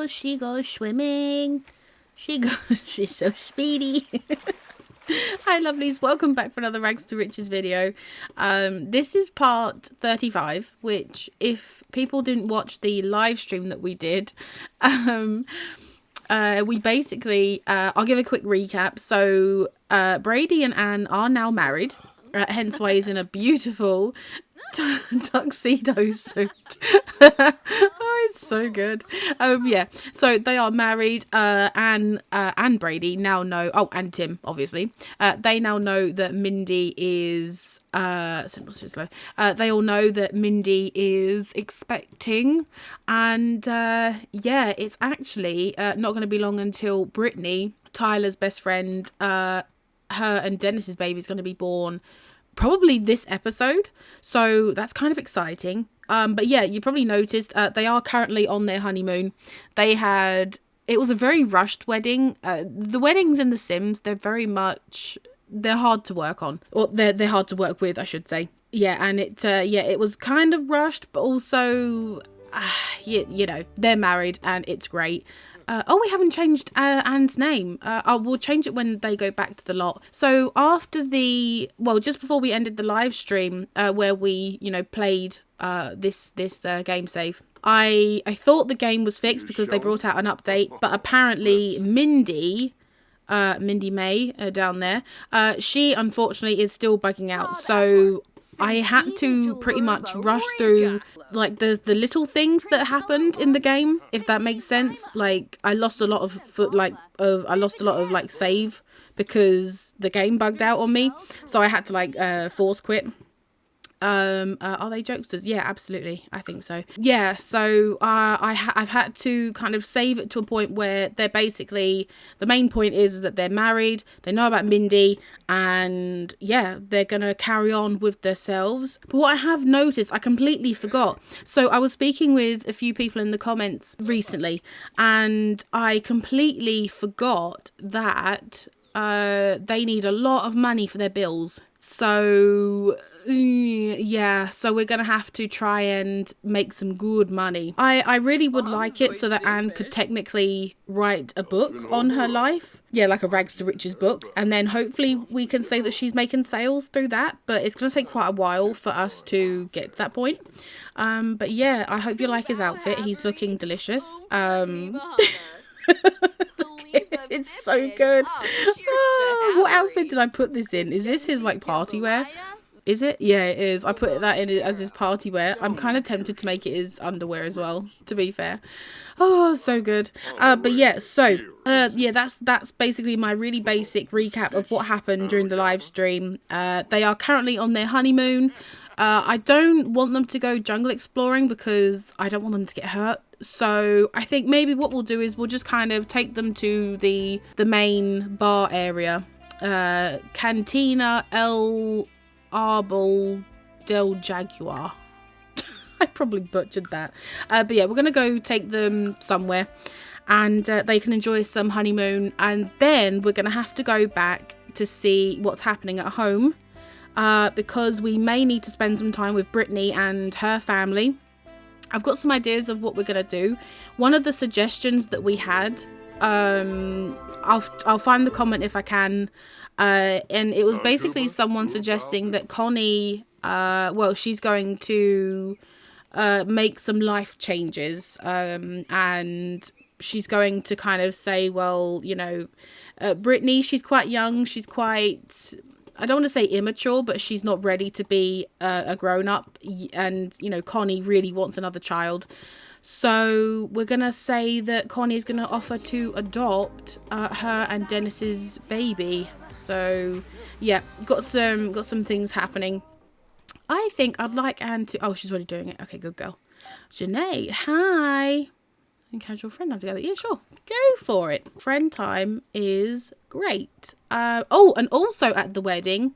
she goes swimming. She's so speedy. Hi lovelies, welcome back for another Rags to Riches video. This is part 35, which if people didn't watch the live stream that we did, we basically, I'll give a quick recap. So Brady and Anne are now married, hence why he's in a beautiful tuxedo suit. Oh, it's so good. Yeah, so they are married. Anne and Brady now know, oh, and Tim obviously, they now know that Mindy is they all know that Mindy is expecting, and yeah, it's actually not going to be long until Brittany, Tyler's best friend, her and Dennis's baby is going to be born probably this episode, so that's kind of exciting. But yeah, you probably noticed they are currently on their honeymoon. It was a very rushed wedding. The weddings in The Sims, they're hard to work on, or they're hard to work with, I should say. Yeah, and it was kind of rushed, but also you know, they're married and it's great. Oh, we haven't changed Anne's name. We'll change it when they go back to the lot. So after just before we ended the live stream, where we, you know, played this game save, I thought the game was fixed because they brought out an update, but apparently Mindy May down there, she unfortunately is still bugging out. So I had to pretty much rush through like the little things that happened in the game, if that makes sense. Like I lost a lot of save because the game bugged out on me, so I had to force quit. Are they jokesters? Yeah, absolutely, I think so. Yeah, so I've had to kind of save it to a point where they're basically, the main point is that they're married, they know about Mindy, and yeah, they're gonna carry on with themselves. But what I have noticed, I completely forgot. So I was speaking with a few people in the comments recently, and I completely forgot that they need a lot of money for their bills. So yeah, so we're gonna have to try and make some good money. I really would like it so that Anne could technically write a book on her life, yeah, like a Rags to Riches book, and then hopefully we can say that she's making sales through that, but it's gonna take quite a while for us to get to that point. But yeah, I hope you like his outfit. He's looking delicious. It's so good. Oh, what outfit did I put this in? Is this his like party wear? Is it? Yeah, it is. I put that in as his party wear. I'm kind of tempted to make it his underwear as well, to be fair. Oh, so good. But yeah, so yeah, that's basically my really basic recap of what happened during the live stream. They are currently on their honeymoon. I don't want them to go jungle exploring because I don't want them to get hurt. So I think maybe what we'll do is we'll just kind of take them to the main bar area. Cantina El Arbol del Jaguar. I probably butchered that. But yeah, we're going to go take them somewhere and they can enjoy some honeymoon. And then we're going to have to go back to see what's happening at home. Because we may need to spend some time with Brittany and her family. I've got some ideas of what we're going to do. One of the suggestions that we had, I'll find the comment if I can. And it was basically someone suggesting that Connie, she's going to make some life changes. And she's going to kind of say, well, you know, Brittany, she's quite young. She's quite, I don't want to say immature, but she's not ready to be a grown-up. And, you know, Connie really wants another child. So we're going to say that Connie is going to offer to adopt her and Dennis's baby. So, yeah, got some things happening. I think I'd like Anne to... Oh, she's already doing it. Okay, good girl. Janae, hi. And casual friend time together. Yeah, sure. Go for it. Friend time is great. Oh, and also at the wedding,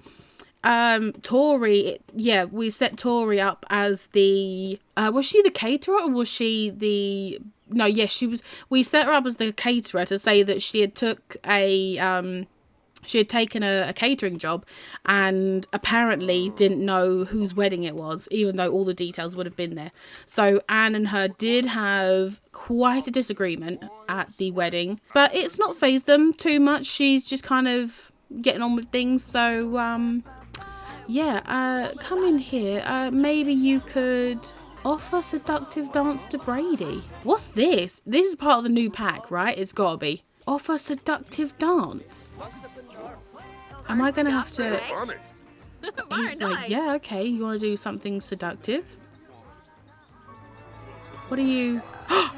Tori, yeah, we set Tori up as the, was she the caterer or was she the, no, yes, she was, we set her up as the caterer to say that she had took a, She had taken a catering job and apparently didn't know whose wedding it was, even though all the details would have been there. So Anne and her did have quite a disagreement at the wedding, but it's not fazed them too much. She's just kind of getting on with things. So yeah, come in here. Maybe you could offer seductive dance to Brady. What's this? This is part of the new pack, right? It's gotta be. Offer seductive dance. Am I gonna have to... He's like, yeah, okay, you want to do something seductive? What are you... Oh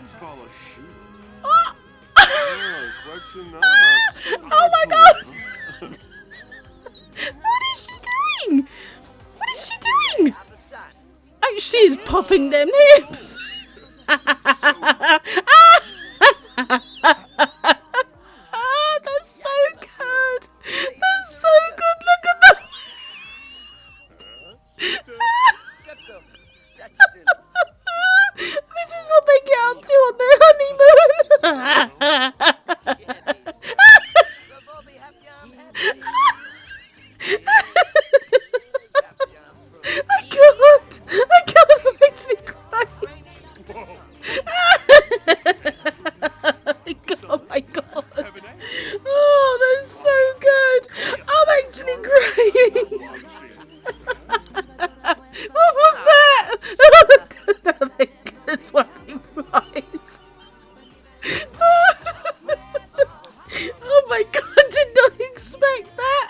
my god! What is she doing? What is she doing? Oh, she's popping them hips. That's so good. That's so good. Look at that. This is what they get up to on their honeymoon. I can't. It makes me cry. Oh my god. Oh, that's so good. I'm actually crying. What was that? That's why he flies. Oh my god, did not expect that.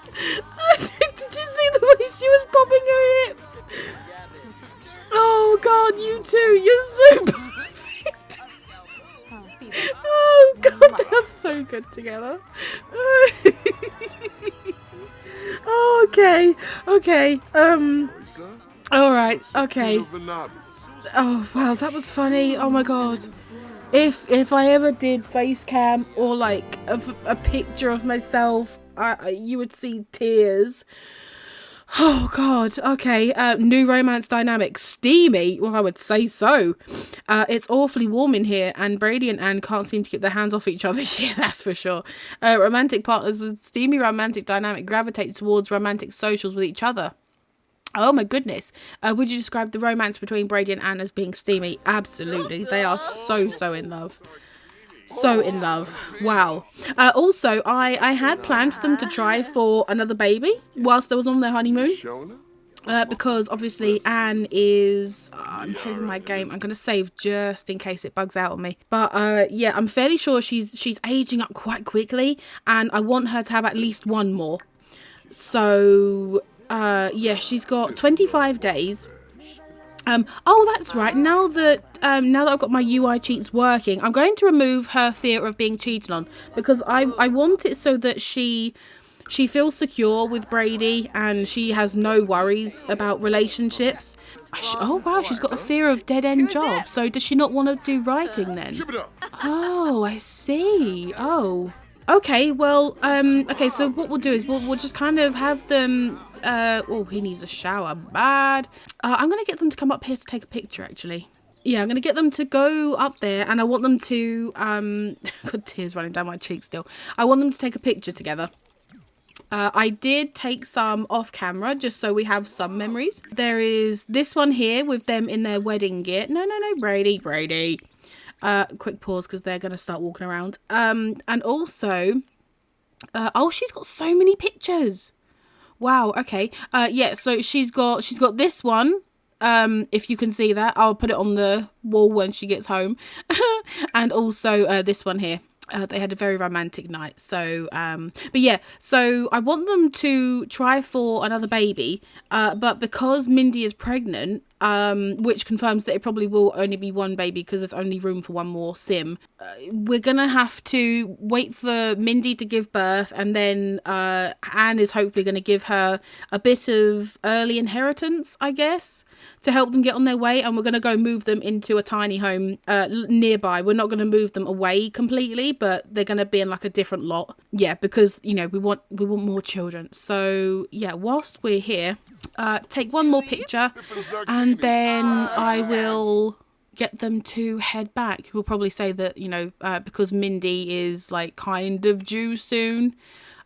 Did you see the way she was popping her hips? Oh god, you too. You're so perfect. Oh god, they are so good together. Okay. All right. Okay. Oh wow, that was funny. Oh my god. If I ever did face cam or like a picture of myself, you would see tears. Oh god. Okay. New romance dynamic. Steamy. Well, I would say so. It's awfully warm in here, and Brady and Anne can't seem to keep their hands off each other. Yeah, that's for sure. Romantic partners with steamy romantic dynamic gravitate towards romantic socials with each other. Oh my goodness. Would you describe the romance between Brady and Anne as being steamy? Absolutely. They are so in love. So in love. Wow. Also, I had planned for them to try for another baby whilst they was on their honeymoon. Because obviously Anne is... I'm hoping my game. I'm going to save just in case it bugs out on me. But yeah, I'm fairly sure she's aging up quite quickly. And I want her to have at least one more. So... yeah, she's got 25 days. Oh, that's right. Now that I've got my UI cheats working, I'm going to remove her fear of being cheated on, because I want it so that she feels secure with Brady and she has no worries about relationships. Oh wow, she's got a fear of dead-end jobs. So does she not want to do writing then? Oh, I see. Oh. Okay, well, okay, so what we'll do is we'll just kind of have them, oh, he needs a shower, bad. I'm going to get them to come up here to take a picture, actually. Yeah, I'm going to get them to go up there, and I want them to, got tears running down my cheeks still. I want them to take a picture together. I did take some off camera just so we have some memories. There is this one here with them in their wedding gear. No, Brady. Quick pause because they're going to start walking around. And also, oh, she's got so many pictures. Wow. Okay. Yeah. So she's got this one. If you can see that, I'll put it on the wall when she gets home. And also this one here. They had a very romantic night. So, but yeah, so I want them to try for another baby. But because Mindy is pregnant, which confirms that it probably will only be one baby because there's only room for one more sim, we're going to have to wait for Mindy to give birth. And then Anne is hopefully going to give her a bit of early inheritance, I guess, to help them get on their way. And we're going to go move them into a tiny home nearby. We're not going to move them away completely, but they're going to be in like a different lot. Yeah, because, you know, we want more children. So yeah, whilst we're here, take one more picture and then I will get them to head back. We'll probably say that, you know, because Mindy is like kind of due soon,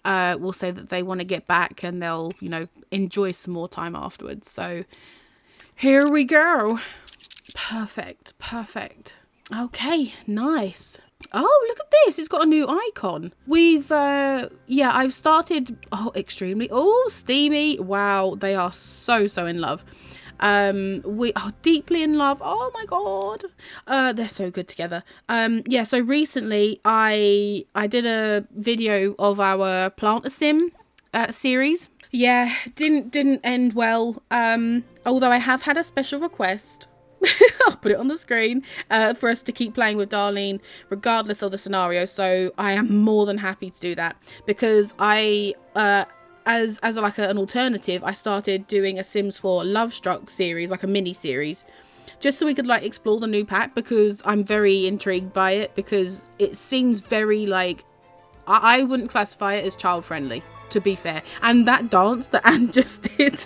will say that they want to get back and they'll, you know, enjoy some more time afterwards. So here we go. Perfect. Okay, nice. Oh, look at this. It's got a new icon. We've, I've started, extremely, steamy. Wow, they are so in love. We are deeply in love. Oh my god, they're so good together. So recently I did a video of our plant a sim series. Didn't end well, although I have had a special request. I'll put it on the screen, for us to keep playing with Darlene regardless of the scenario, so I am more than happy to do that, because I as like an alternative, I started doing a Sims 4 Love Struck series, like a mini series, just so we could like explore the new pack, because I'm very intrigued by it, because it seems very like, I wouldn't classify it as child friendly, to be fair. And that dance that Anne just did.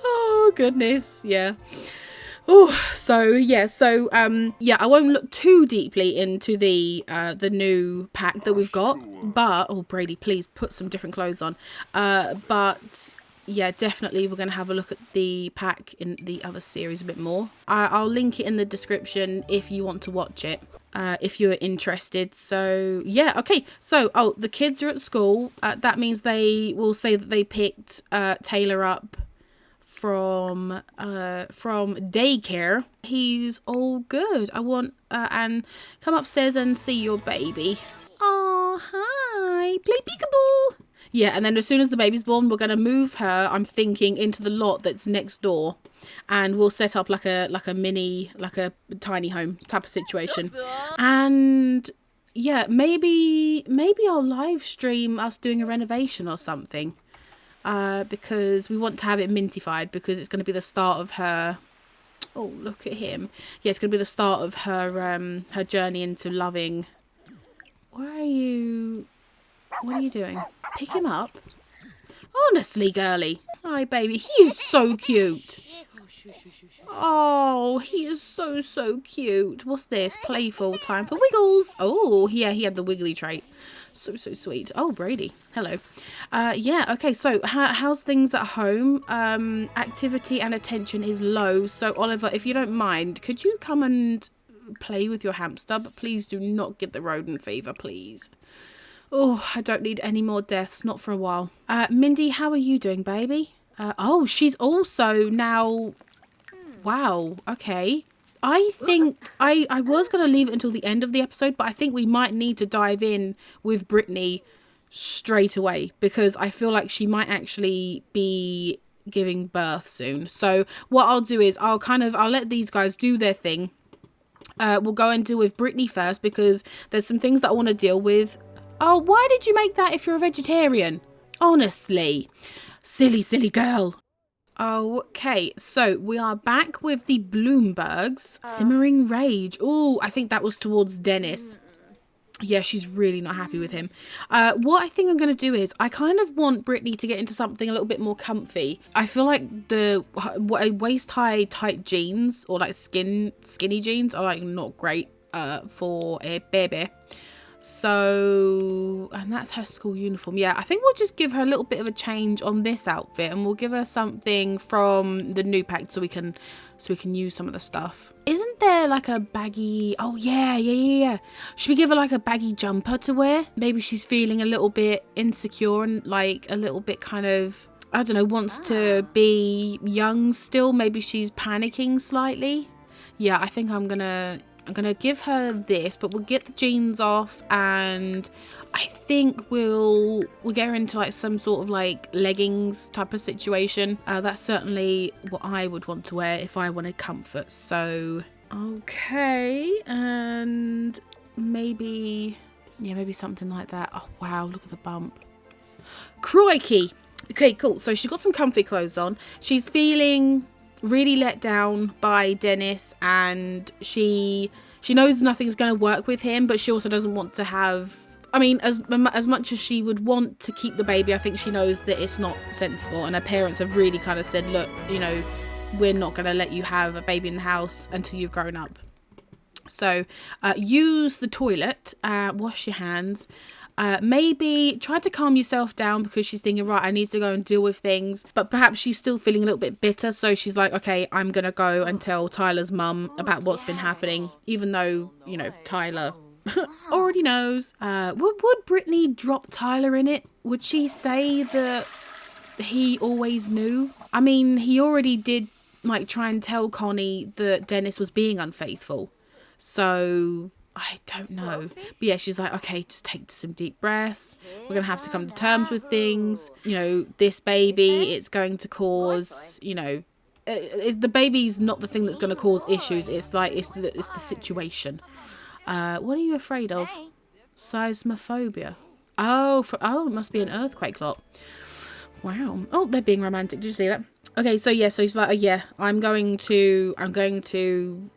Oh goodness, yeah. I won't look too deeply into the new pack that we've got, but Brady, please put some different clothes on. But yeah, definitely we're going to have a look at the pack in the other series a bit more. I'll link it in the description if you want to watch it, if you're interested. So yeah, okay, so the kids are at school. That means they will say that they picked Taylor up from daycare. He's all good. I want Anne, come upstairs and see your baby. Oh, hi, play peekaboo. Yeah, and then as soon as the baby's born, we're gonna move her, I'm thinking, into the lot that's next door, and we'll set up like a mini, like a tiny home type of situation. And yeah, maybe I'll live stream us doing a renovation or something. Because we want to have it mintified, because it's going to be the start of her, oh look at him, yeah, it's going to be the start of her her journey into loving. What are you doing? Pick him up. Honestly, girly. Hi baby, he is so cute. Oh, he is so cute. What's this? Playful time for wiggles. Oh yeah, he had the wiggly trait. So sweet. Oh, Brady, hello. Okay, so how's things at home? Activity and attention is low, so Oliver, if you don't mind, could you come and play with your hamster, but please do not get the rodent fever, please. Oh, I don't need any more deaths, not for a while. Mindy, how are you doing, baby? She's also now, wow, okay. I think I was going to leave it until the end of the episode, but I think we might need to dive in with Brittany straight away, because I feel like she might actually be giving birth soon. So what I'll do is I'll let these guys do their thing. We'll go and deal with Brittany first, because there's some things that I want to deal with. Oh, why did you make that if you're a vegetarian? Honestly, silly girl. Okay, so we are back with the Bloombergs. Simmering rage. Oh, I think that was towards Dennis. Yeah, she's really not happy with him. What I think I'm going to do is I kind of want Brittany to get into something a little bit more comfy. I feel like the waist-high tight jeans, or like skinny jeans, are like not great for a baby. So, and that's her school uniform. Yeah, I think we'll just give her a little bit of a change on this outfit, and we'll give her something from the new pack so we can use some of the stuff. Isn't there like a baggy, oh yeah. Should we give her like a baggy jumper to wear? Maybe she's feeling a little bit insecure and like a little bit kind of, I don't know, wants to be young still. Maybe she's panicking slightly. Yeah, I think I'm gonna give her this, but we'll get the jeans off, and I think we'll get her into like some sort of like leggings type of situation. That's certainly what I would want to wear if I wanted comfort. So okay, and maybe something like that. Oh wow, look at the bump. Crikey. Okay, cool. So she's got some comfy clothes on. She's feeling really let down by Dennis, and she knows nothing's going to work with him, but she also doesn't want to have, I mean, as much as she would want to keep the baby, I think she knows that it's not sensible, and her parents have really kind of said, look, you know, we're not going to let you have a baby in the house until you've grown up. So use the toilet, wash your hands. Maybe try to calm yourself down because she's thinking, right, I need to go and deal with things. But perhaps she's still feeling a little bit bitter. So she's like, okay, I'm going to go and tell Tyler's mum about what's been happening. Even though, you know, Tyler already knows. Would Brittany drop Tyler in it? Would she say that he always knew? I mean, he already did like try and tell Connie that Dennis was being unfaithful. So I don't know. But yeah, she's like, okay, just take some deep breaths. We're going to have to come to terms with things. You know, this baby, it's going to cause, you know, the baby's not the thing that's going to cause issues. It's like, it's the situation. What are you afraid of? Seismophobia. Oh, it must be an earthquake lot. Wow. Oh, they're being romantic. Did you see that? Okay, so yeah, so he's like, oh, yeah, I'm going to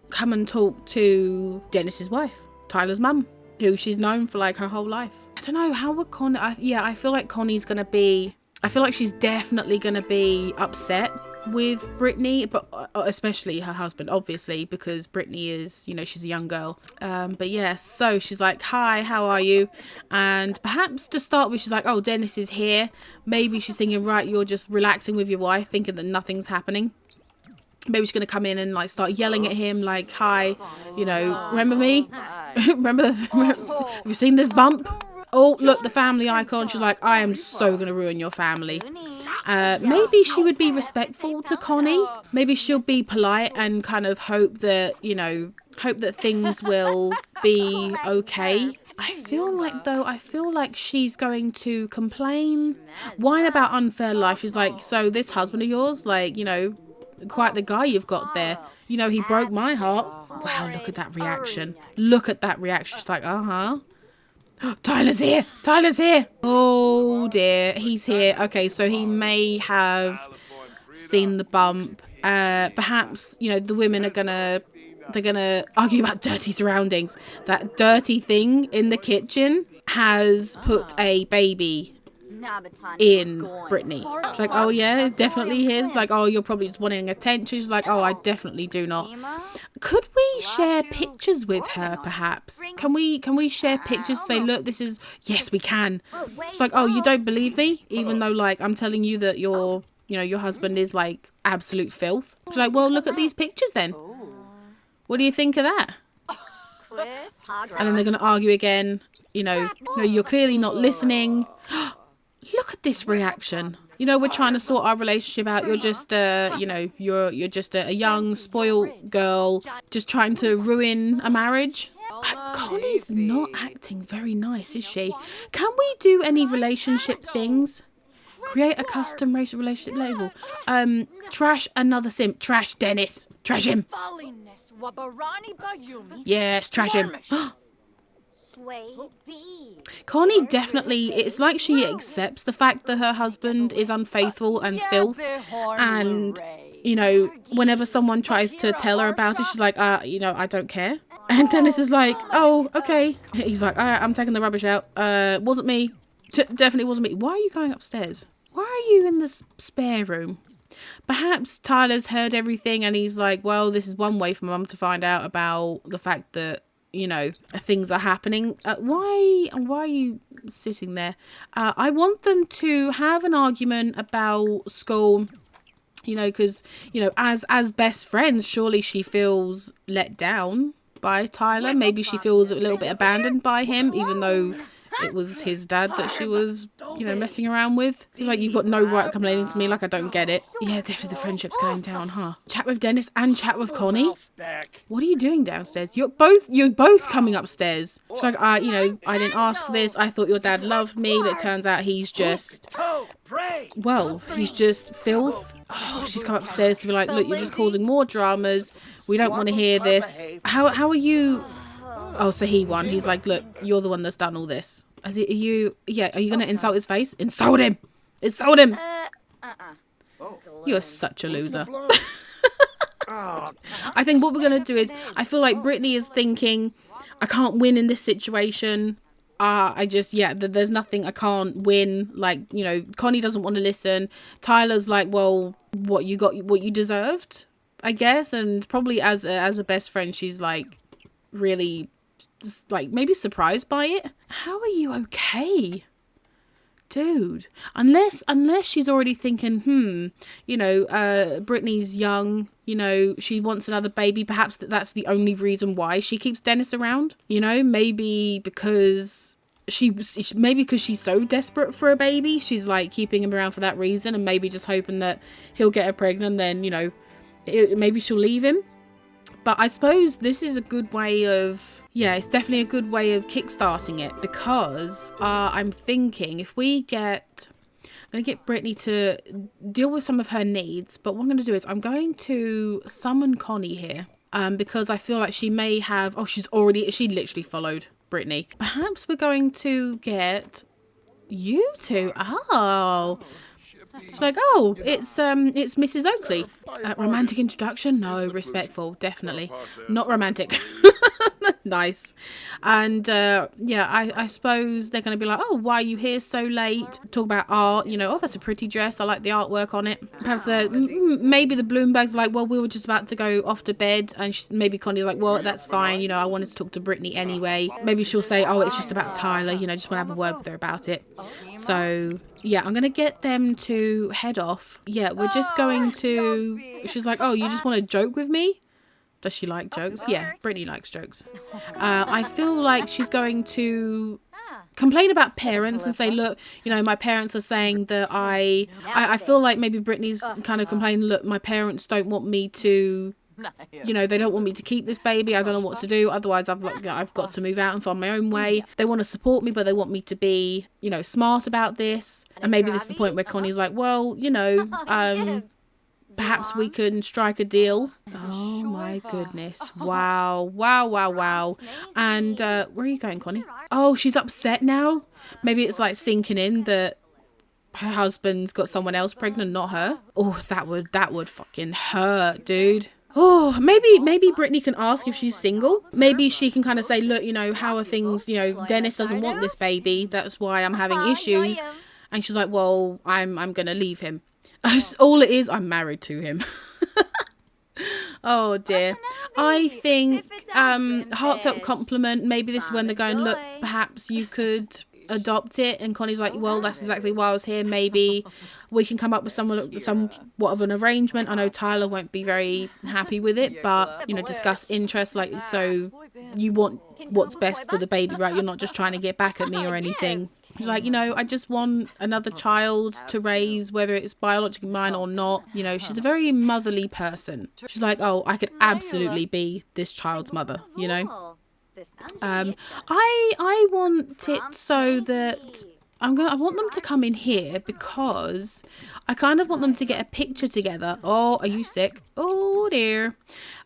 come and talk to Dennis's wife, Tyler's mum, who she's known for like her whole life. I don't know, how would Connie... I feel like Connie's going to be... I feel like she's definitely going to be upset with Brittany, but especially her husband, obviously, because Brittany is, you know, she's a young girl. But yeah, so she's like, hi, how are you? And perhaps to start with, she's like, oh, Dennis is here. Maybe she's thinking, right, you're just relaxing with your wife, thinking that nothing's happening. Maybe she's going to come in and like start yelling at him like, hi, you know, remember me? Have you seen this bump? Oh, look, the family icon. She's like, I am so going to ruin your family. Maybe she would be respectful to Connie. Maybe she'll be polite and kind of hope that things will be okay. I feel like she's going to complain, whine about unfair life. She's like, so this husband of yours, like, you know, quite the guy you've got there. You know, he broke my heart. Wow, look at that reaction. She's like, uh-huh. Tyler's here. Oh dear, he's here. Okay, so he may have seen the bump. Perhaps, you know, the women are gonna argue about dirty surroundings. That dirty thing in the kitchen has put a baby in Brittany. She's like, oh yeah, it's definitely his. Like, oh, you're probably just wanting attention. She's like, oh, I definitely do not. Could we share pictures with her, perhaps? Can we share pictures? Say, look, this is... Yes, we can. She's like, oh, you don't believe me? Even though, like, I'm telling you that your husband is, like, absolute filth. She's like, well, look at these pictures then. What do you think of that? And then they're going to argue again. You know, you're clearly not listening. Look at this reaction. You know, we're trying to sort our relationship out. You're just, you're just a young, spoiled girl just trying to ruin a marriage. Connie's not acting very nice, is she? Can we do any relationship things? Create a custom relationship label. Trash another simp. Trash Dennis. Trash him. Yes, trash him. Connie definitely, it's like she accepts the fact that her husband is unfaithful and filth, and, you know, whenever someone tries to tell her about it, she's like, I don't care. And Dennis is like, oh, okay. He's like, all right, I'm taking the rubbish out. Wasn't me. Definitely wasn't me. Why are you going upstairs? Why are you in the spare room? Perhaps Tyler's heard everything and he's like, well, this is one way for Mum to find out about the fact that, you know, things are happening. Why are you sitting there? I want them to have an argument about school, you know, because, you know, as best friends, surely she feels let down by Tyler. Maybe she feels a little bit abandoned by him, even though it was his dad that she was, you know, messing around with. She's like, you've got no right complaining to me, like I don't get it. Yeah, definitely the friendship's going down, huh? Chat with Dennis and chat with Connie? What are you doing downstairs? You're both coming upstairs. She's like, I didn't ask for this. I thought your dad loved me, but it turns out he's just... Well, he's just filth. Oh, she's come upstairs to be like, look, you're just causing more dramas. We don't want to hear this. How are you... Oh, so he won. He's like, look, you're the one that's done all this. Are you going to insult his face? Insult him! Insult him! You're such a loser. I think what we're going to do is, I feel like Brittany is thinking, I can't win in this situation. There's nothing, I can't win. Like, you know, Connie doesn't want to listen. Tyler's like, well, what you deserved, I guess. And probably as a best friend, she's like, really just, like, maybe surprised by it. How are you okay? Dude, unless she's already thinking, Brittany's young, she wants another baby. Perhaps that's the only reason why she keeps Dennis around. Maybe because she's so desperate for a baby, she's like keeping him around for that reason, and maybe just hoping that he'll get her pregnant. Then maybe she'll leave him. But I suppose this is a good way of, it's definitely a good way of kickstarting it, because I'm thinking I'm going to get Brittany to deal with some of her needs. But what I'm going to do is I'm going to summon Connie here, because I feel like she may have, she literally followed Brittany. Perhaps we're going to get you two. Oh. She's like, it's Mrs. Oakley. Romantic introduction? No, respectful, definitely. Not romantic. Nice. And I suppose they're going to be like, why are you here so late? Talk about art, that's a pretty dress. I like the artwork on it. Perhaps maybe the Bloombergs are like, well, we were just about to go off to bed. And maybe Connie's like, well, that's fine. I wanted to talk to Brittany anyway. Maybe she'll say, it's just about Tyler. Just want to have a word with her about it. So, I'm going to get them to head off. Yeah, we're just going to... She's like, you just want to joke with me? Does she like jokes? Yeah, Brittany likes jokes. I feel like she's going to complain about parents and say, look, my parents are saying that I feel like maybe Brittany's kind of complaining, look, my parents don't want me to... they don't want me to keep this baby. I don't know what to do. Otherwise, I've got to move out and find my own way. They want to support me, but they want me to be, smart about this. And maybe this is the point where Connie's like, well, perhaps we can strike a deal. Oh my goodness. Wow. And where are you going, Connie? Oh, she's upset now. Maybe it's like sinking in that her husband's got someone else pregnant, not her. Oh, that would fucking hurt, dude. Oh, maybe Brittany can ask if she's single. Maybe she can kind of say, look, how are things, Dennis doesn't want this baby. That's why I'm having issues. And she's like, well, I'm going to leave him. All it is, I'm married to him. Oh dear. I think heartfelt compliment. Maybe this is when they're going, look, perhaps you could adopt it. And Connie's like, well, that's exactly why I was here. Maybe we can come up with somewhat of an arrangement. I know Tyler won't be very happy with it, but discuss interests. Like, so you want what's best for the baby, right? You're not just trying to get back at me or anything. She's like, I just want another child to raise, whether it's biologically mine or not. She's a very motherly person. She's like, I could absolutely be this child's mother, I want it so that I want them to come in here, because I kind of want them to get a picture together. Oh, are you sick? Oh dear.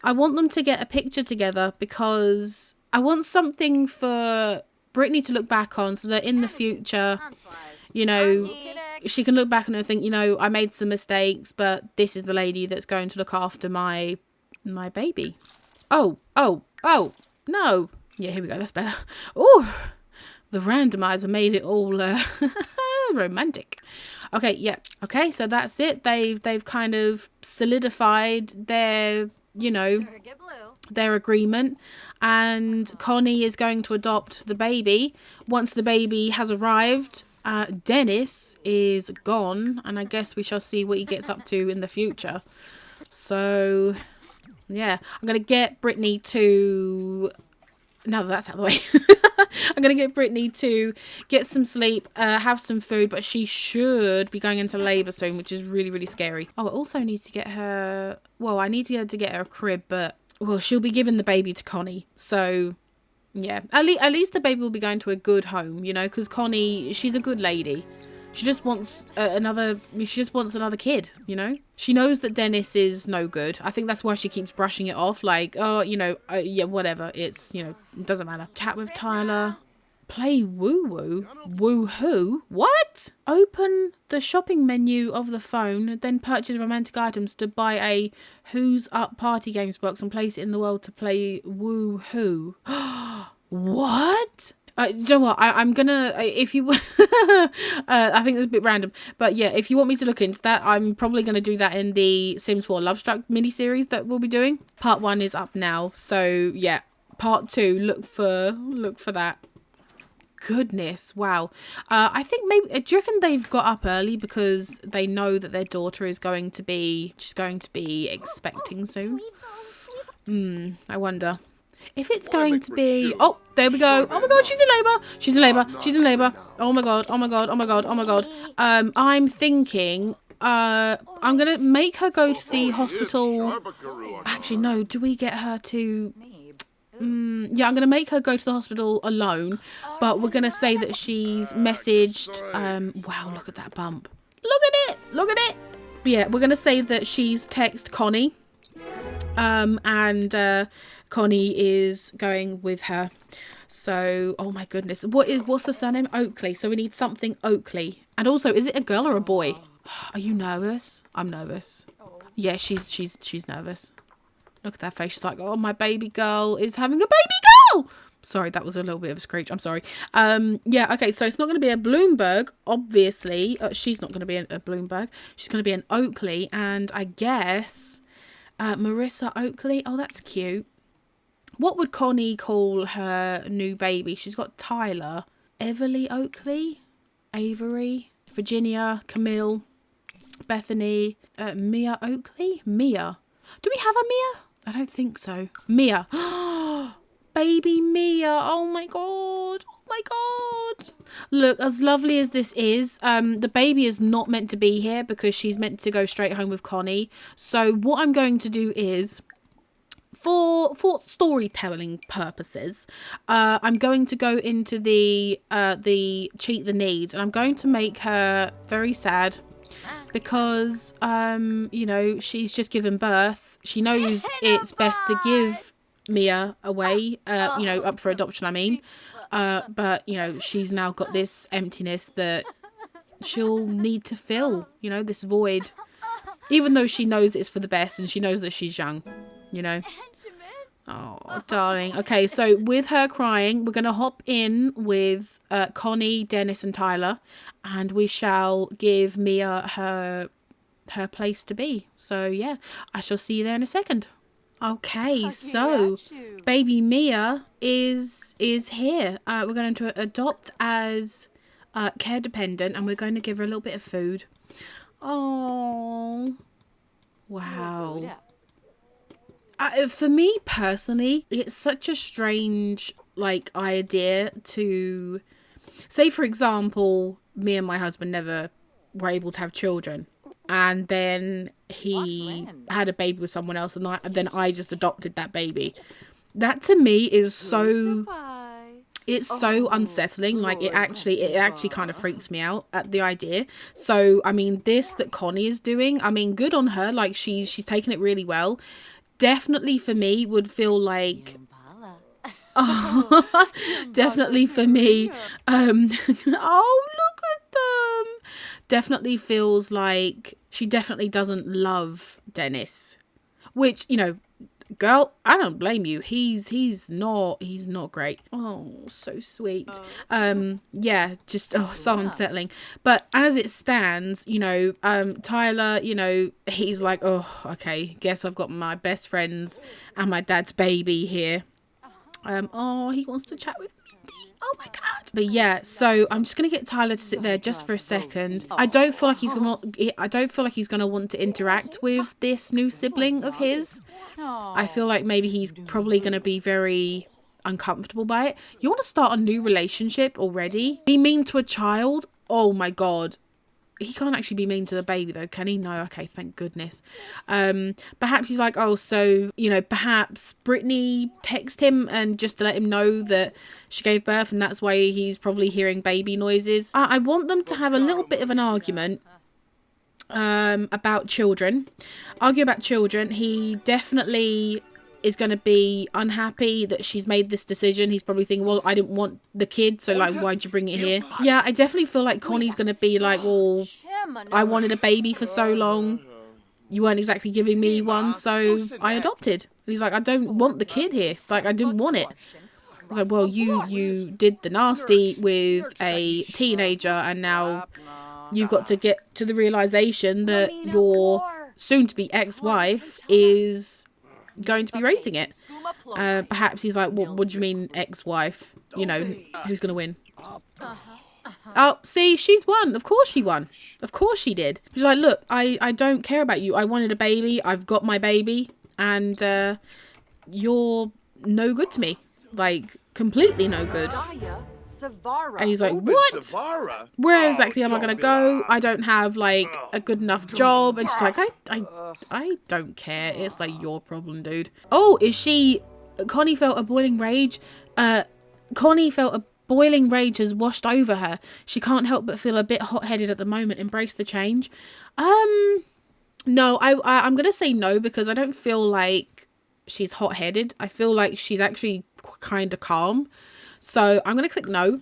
I want them to get a picture together because I want something for Brittany to look back on, so that in the future, she can look back and think, I made some mistakes, but this is the lady that's going to look after my baby. Oh, no. Yeah, here we go. That's better. Oh, the randomizer made it all romantic. Okay, yeah. Okay, so that's it. They've kind of solidified their, their agreement. And Connie is going to adopt the baby. Once the baby has arrived, Dennis is gone, and I guess we shall see what he gets up to in the future. So, yeah, I'm going to get Brittany to... Now that that's out of the way, I'm going to get Brittany to get some sleep, have some food, but she should be going into labour soon, which is really, really scary. Oh, I also need to get her... Well, I need to get her a crib, but... Well, she'll be giving the baby to Connie. So, yeah. At least the baby will be going to a good home, because Connie, she's a good lady. She just wants another kid, She knows that Dennis is no good. I think that's why she keeps brushing it off. Like, yeah, whatever. It's, it doesn't matter. Chat with Tyler. Play woo-woo? Woo-hoo? What? Open the shopping menu of the phone, then purchase romantic items to buy a Who's Up party games box and place it in the world to play woo-hoo. What? Do you know what? I'm gonna, if you, I think it's a bit random, but yeah, if you want me to look into that, I'm probably gonna do that in the Sims 4 Love Struck miniseries that we'll be doing. Part 1 is up now, so yeah. part 2. Look for that. Goodness, wow. I think maybe, do you reckon they've got up early because they know that their daughter is going to be expecting soon? I wonder if it's going to be, oh, there we go. Oh my god, she's in labor. Oh my god. I'm thinking I'm gonna make her go to the hospital. Actually, no, do we get her to yeah, I'm going to make her go to the hospital alone, but we're going to say that she's messaged, wow, look at that bump. Look at it. But yeah, we're going to say that she's texted Connie, and Connie is going with her. So, oh my goodness, what's the surname? Oakley. So we need something Oakley. And also, is it a girl or a boy? Are you nervous? I'm nervous. Yeah, she's nervous. Look at that face. She's like, oh, my baby girl is having a baby girl. Sorry, that was a little bit of a screech. I'm sorry. Yeah, okay, so it's not going to be a Bloomberg, obviously. She's not going to be a Bloomberg. She's going to be an Oakley. And I guess Marissa Oakley. Oh, that's cute. What would Connie call her new baby? She's got Tyler. Everly Oakley. Avery. Virginia. Camille. Bethany. Mia Oakley. Mia. Do we have a Mia? I don't think so. Mia. Baby Mia. Oh my god. Look, as lovely as this is, the baby is not meant to be here because she's meant to go straight home with Connie. So what I'm going to do is, for storytelling purposes, I'm going to go into the cheat the need, and I'm going to make her very sad because you know, she's just given birth. She knows it's best to give Mia away, you know, up for adoption, I mean. But, you know, she's now got this emptiness that she'll need to fill, you know, this void. Even though she knows it's for the best and she knows that she's young, you know. Oh, darling. Okay, so with her crying, we're going to hop in with Connie, Dennis and Tyler. And we shall give Mia her place to be. So yeah, I shall see you there in a second. Okay, so baby Mia is here. We're going to adopt as care dependent, and we're going to give her a little bit of food. Oh, wow. For me personally, it's such a strange idea to say, for example, me and my husband never were able to have children, and then he had a baby with someone else, and then I just adopted that baby. That to me is so, it's so unsettling. Like it actually kind of freaks me out at the idea. So I mean, this that Connie is doing, I mean, good on her. Like she's taken it really well. Definitely for me would feel like definitely for me oh, look at them. Definitely feels like she definitely doesn't love Dennis, which, you know, girl, I don't blame you. He's not great. Oh, so sweet. Yeah, just so unsettling. But as it stands, you know, Tyler, you know, he's like, oh, okay, guess I've got my best friends and my dad's baby here. Oh, he wants to chat with Mindy. Oh my god. But yeah, so I'm just gonna get Tyler to sit there just for a second. I don't feel like he's gonna want to interact with this new sibling of his. I feel like maybe he's probably gonna be very uncomfortable by it. You want to start a new relationship already? Be mean to a child? Oh my god. He can't actually be mean to the baby though, can he? No, okay, thank goodness. Perhaps he's like, oh, so, you know, perhaps Brittany text him and just to let him know that she gave birth, and that's why he's probably hearing baby noises. I want them to have a little bit of an argument about children. Argue about children. He definitely is going to be unhappy that she's made this decision. He's probably thinking, well, I didn't want the kid, so like, why'd you bring it here? Yeah, I definitely feel like Connie's going to be like, well, I wanted a baby for so long. You weren't exactly giving me one, so I adopted. And he's like, I don't want the kid here. Like, I didn't want it. I was like, well, you did the nasty with a teenager, and now you've got to get to the realization that your soon-to-be ex-wife is going to be raising it. Perhaps he's like, what do you mean ex-wife? You know, who's going to win? Oh, see, she's won. Of course she won. Of course she did. She's like, look, I don't care about you. I wanted a baby. I've got my baby. And you're no good to me. Like, completely no good. And he's like, what? Where exactly am I going to go? I don't have, like, a good enough job. And she's like, I don't care. It's, like, your problem, dude. Oh, is she... Connie felt a boiling rage. Connie felt a boiling rage has washed over her. She can't help but feel a bit hot-headed at the moment. Embrace the change. No, I'm going to say no because I don't feel like she's hot-headed. I feel like she's actually kind of calm. So I'm going to click no.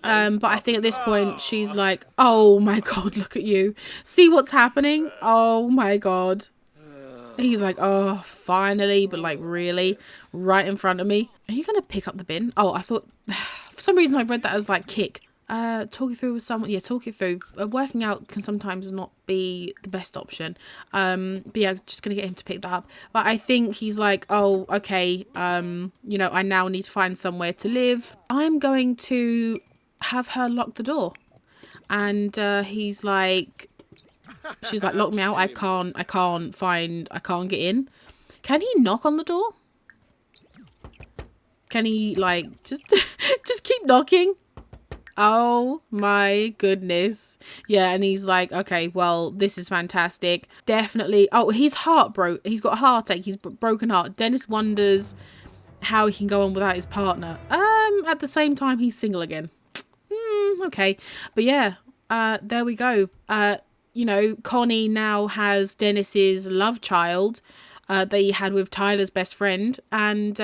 But I think at this point she's like, oh my God, look at you. See what's happening? Oh my God. He's like, oh, finally, but like really right in front of me. Are you going to pick up the bin? Oh, I thought for some reason I read that as like kick. Talk it through with someone. Yeah, talk it through. Working out can sometimes not be the best option. But yeah, just going to get him to pick that up. But I think he's like, oh, okay. You know, I now need to find somewhere to live. I'm going to have her lock the door. And he's like, she's like, lock me out. I can't get in. Can he knock on the door? Can he like just keep knocking? Oh my goodness. Yeah, and he's like, okay, well, this is fantastic. Definitely. Oh, he's heartbroken. He's got a heartache. He's broken heart. Dennis wonders how he can go on without his partner. At the same time, he's single again. Okay. But yeah, there we go. You know, Connie now has Dennis's love child that he had with Tyler's best friend. And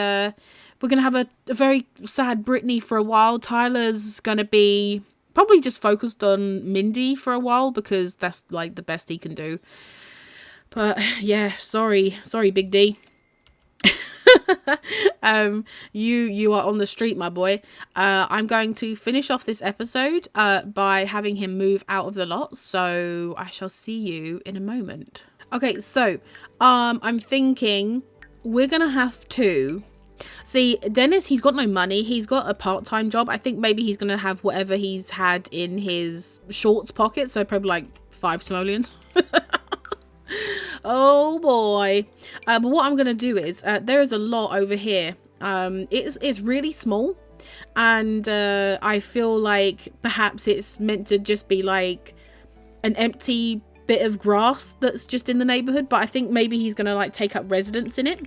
we're going to have a very sad Brittany for a while. Tyler's going to be probably just focused on Mindy for a while because that's like the best he can do. But yeah, sorry, Big D. You are on the street, my boy. I'm going to finish off this episode by having him move out of the lot. So I shall see you in a moment. Okay, so I'm thinking we're going to have to... See, Dennis, he's got no money. He's got a part-time job. I think maybe he's going to have whatever he's had in his shorts pocket. So probably like 5 simoleons. Oh boy. But what I'm going to do is, there is a lot over here. It's really small. And I feel like perhaps it's meant to just be like an empty bit of grass that's just in the neighborhood. But I think maybe he's going to like take up residence in it.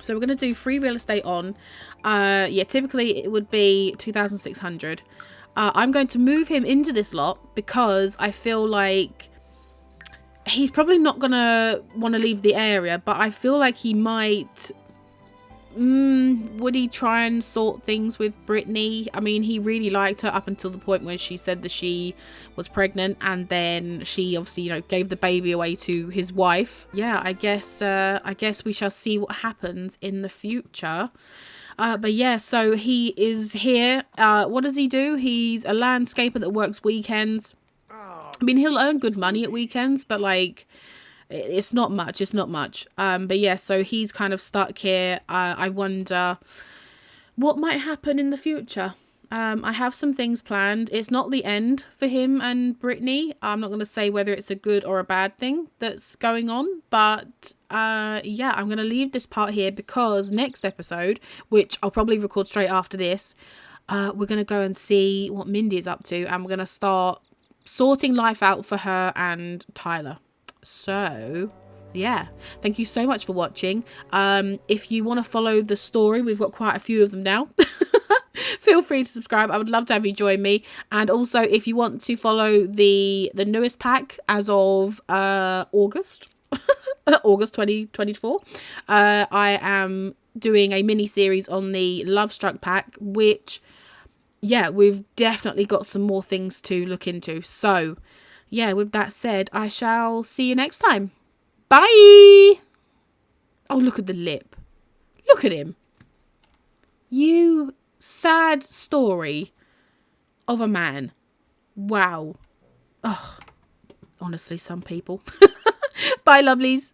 So we're going to do free real estate on, yeah, typically it would be 2,600. I'm going to move him into this lot because I feel like he's probably not going to want to leave the area, but I feel like he might, would he try and sort things with Brittany? I mean, he really liked her up until the point where she said that she was pregnant, and then she obviously, you know, gave the baby away to his wife. Yeah, I guess we shall see what happens in the future. But yeah, so he is here. What does he do? He's a landscaper that works weekends. I mean, he'll earn good money at weekends, but like, it's not much. But yeah, so he's kind of stuck here. I wonder what might happen in the future. I have some things planned. It's not the end for him and Brittany. I'm not going to say whether it's a good or a bad thing that's going on, but yeah, I'm going to leave this part here because next episode, which I'll probably record straight after this, we're going to go and see what Mindy is up to, and we're going to start sorting life out for her and Tyler. So yeah, thank you so much for watching. If you want to follow the story, we've got quite a few of them now. Feel free to subscribe. I would love to have you join me. And also, if you want to follow the newest pack as of August August 2024, I am doing a mini series on the Love Struck pack, which, yeah, we've definitely got some more things to look into. So yeah, with that said, I shall see you next time. Bye. Oh, look at the lip. Look at him. You sad story of a man. Wow. Oh, honestly, some people. Bye, lovelies.